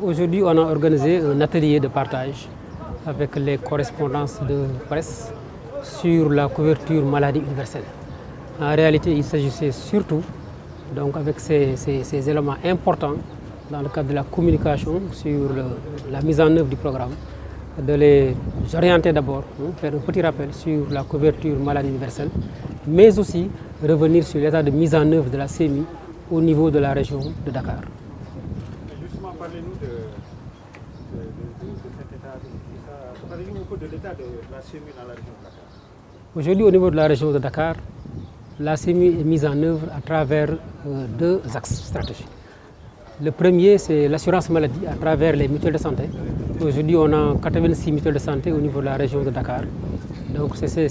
Aujourd'hui, on a organisé un atelier de partage avec les correspondances de presse sur la couverture maladie universelle. En réalité, il s'agissait surtout, donc avec ces éléments importants dans le cadre de la communication sur la mise en œuvre du programme, de les orienter d'abord, faire un petit rappel sur la couverture maladie universelle, mais aussi revenir sur l'état de mise en œuvre de la CMI au niveau de la région de Dakar. Justement, parlez-nous de cet état, parlez-nous un peu de l'état de la CMI dans la région de Dakar. Aujourd'hui, au niveau de la région de Dakar, la CMI est mise en œuvre à travers deux axes stratégiques. Le premier, c'est l'assurance maladie à travers les mutuelles de santé. Aujourd'hui, on a 86 mutuelles de santé au niveau de la région de Dakar. Donc, c'est ces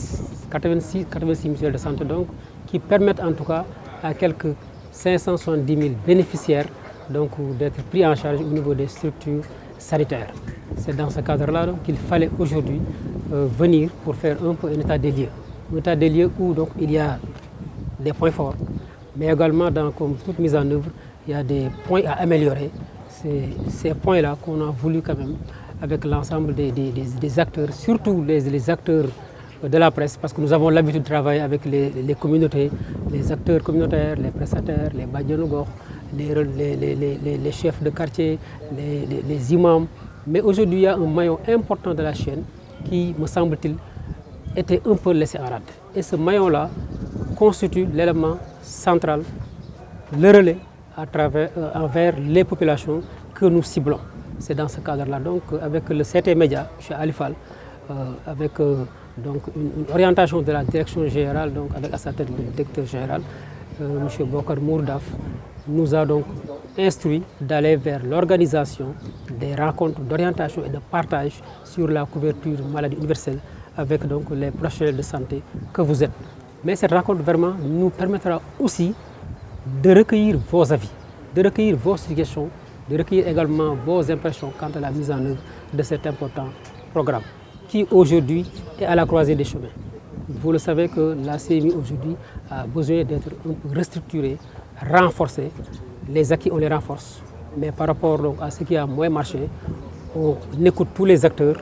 86 mutuelles de santé donc, qui permettent en tout cas à quelques 570 000 bénéficiaires d'être pris en charge au niveau des structures sanitaires. C'est dans ce cadre-là qu'il fallait aujourd'hui venir pour faire un peu un état des lieux. Un état des lieux où donc, il y a des points forts, mais également comme toute mise en œuvre, il y a des points à améliorer. C'est ces points-là qu'on a voulu quand même avec l'ensemble des acteurs, surtout les acteurs de la presse, parce que nous avons l'habitude de travailler avec les communautés, les acteurs communautaires, les prestataires, les badjanogor, les chefs de quartier, les imams. Mais aujourd'hui, il y a un maillon important de la chaîne qui, me semble-t-il, était un peu laissé en rade. Et ce maillon-là constitue l'élément central, le relais envers les populations que nous ciblons. C'est dans ce cadre-là, donc, avec le CT Média, chez Alifal, avec donc, une orientation de la direction générale, donc, avec à sa tête le directeur général, M. Bokar Mourdaf, nous a donc instruit d'aller vers l'organisation des rencontres d'orientation et de partage sur la couverture maladie universelle avec donc, les professionnels de santé que vous êtes. Mais cette rencontre vraiment nous permettra aussi de recueillir vos avis, de recueillir vos suggestions, de recueillir également vos impressions quant à la mise en œuvre de cet important programme qui aujourd'hui est à la croisée des chemins. Vous le savez que la CMI aujourd'hui a besoin d'être un peu restructurée, renforcée. Les acquis, on les renforce, mais par rapport donc, à ce qui a moins marché, on écoute tous les acteurs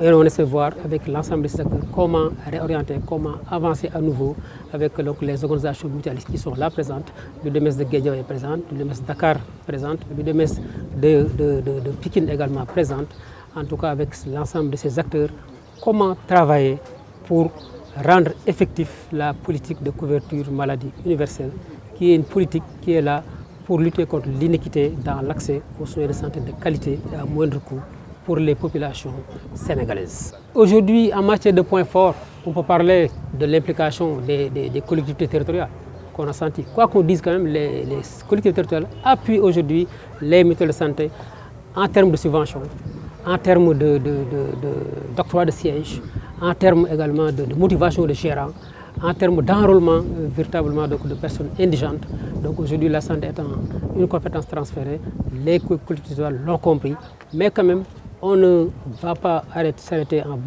et on essaie de voir avec l'ensemble de ces acteurs comment réorienter, comment avancer à nouveau avec donc, les organisations mutualistes qui sont là présentes. Le DMS de Guédiaw est présente, le DMS de Dakar est présente, le DMS de Pikine également présente. En tout cas avec l'ensemble de ces acteurs, comment travailler pour rendre effectif la politique de couverture maladie universelle, qui est une politique qui est là pour lutter contre l'inéquité dans l'accès aux soins de santé de qualité et à moindre coût pour les populations sénégalaises. Aujourd'hui, en matière de points forts, on peut parler de l'implication des collectivités territoriales qu'on a senti. Quoi qu'on dise quand même, les collectivités territoriales appuient aujourd'hui les mutuelles de santé en termes de subventions, en termes d'octroi de sièges, en termes également de motivation de gérants, en termes d'enrôlement véritablement de personnes indigentes. Donc aujourd'hui, la santé étant une compétence transférée, les collectivités l'ont compris, mais quand même, on ne va pas s'arrêter en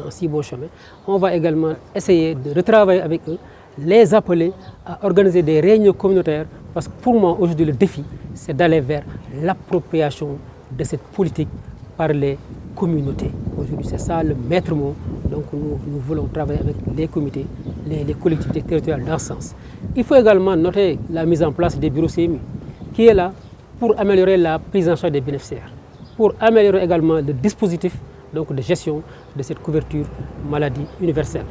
si bon chemin. On va également essayer de retravailler avec eux, les appeler à organiser des réunions communautaires, parce que pour moi, aujourd'hui, le défi, c'est d'aller vers l'appropriation de cette politique par les communautés. Aujourd'hui, c'est ça le maître mot. Donc, nous voulons travailler avec les comités, les collectivités territoriales dans ce sens. Il faut également noter la mise en place des bureaux CMI, qui est là pour améliorer la prise en charge des bénéficiaires, pour améliorer également le dispositif donc, de gestion de cette couverture maladie universelle.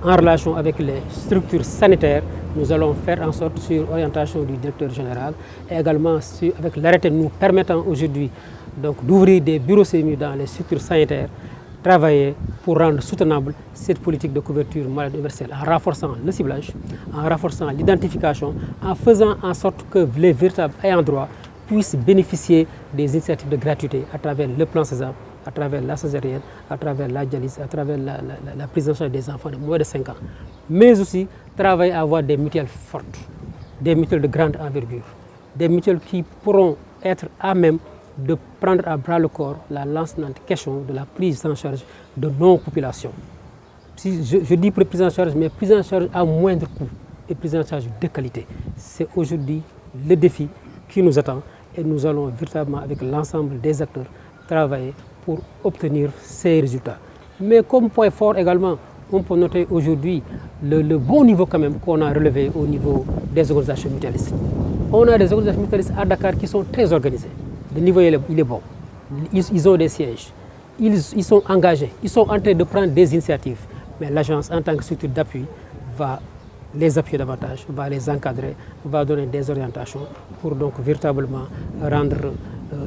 En relation avec les structures sanitaires, nous allons faire en sorte, sur orientation du directeur général, et également avec l'arrêté nous permettant aujourd'hui d'ouvrir des bureaux CMI dans les structures sanitaires, travailler pour rendre soutenable cette politique de couverture maladie universelle en renforçant le ciblage, en renforçant l'identification, en faisant en sorte que les véritables ayants droit puissent bénéficier des initiatives de gratuité à travers le plan Sésame, à travers la césarienne, à travers la dialyse, à travers la prise en charge des enfants de moins de 5 ans. Mais aussi travailler à avoir des mutuelles fortes, des mutuelles de grande envergure, des mutuelles qui pourront être à même de prendre à bras le corps la lancinante question de la prise en charge de nos populations. Si je dis prise en charge, mais prise en charge à moindre coût et prise en charge de qualité. C'est aujourd'hui le défi qui nous attend et nous allons véritablement avec l'ensemble des acteurs travailler pour obtenir ces résultats. Mais comme point fort également, on peut noter aujourd'hui le bon niveau quand même qu'on a relevé au niveau des organisations mutualistes. On a des organisations mutualistes à Dakar qui sont très organisées. Le niveau il est bon. Ils ont des sièges. Ils sont engagés. Ils sont en train de prendre des initiatives. Mais l'agence en tant que structure d'appui va les appuyer davantage, va les encadrer, va donner des orientations pour donc véritablement rendre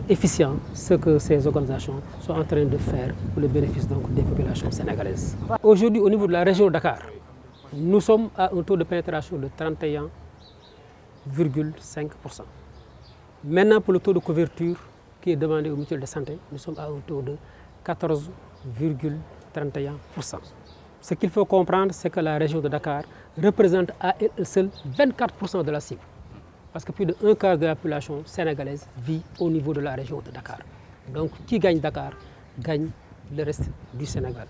efficient ce que ces organisations sont en train de faire pour le bénéfice donc des populations sénégalaises. Aujourd'hui, au niveau de la région de Dakar, nous sommes à un taux de pénétration de 31,5%. Maintenant, pour le taux de couverture qui est demandé aux mutuelles de santé, nous sommes à un taux de 14,31%. Ce qu'il faut comprendre, c'est que la région de Dakar représente à elle seule 24% de la cible. Parce que plus de un quart de la population sénégalaise vit au niveau de la région de Dakar. Donc, qui gagne Dakar, gagne le reste du Sénégal.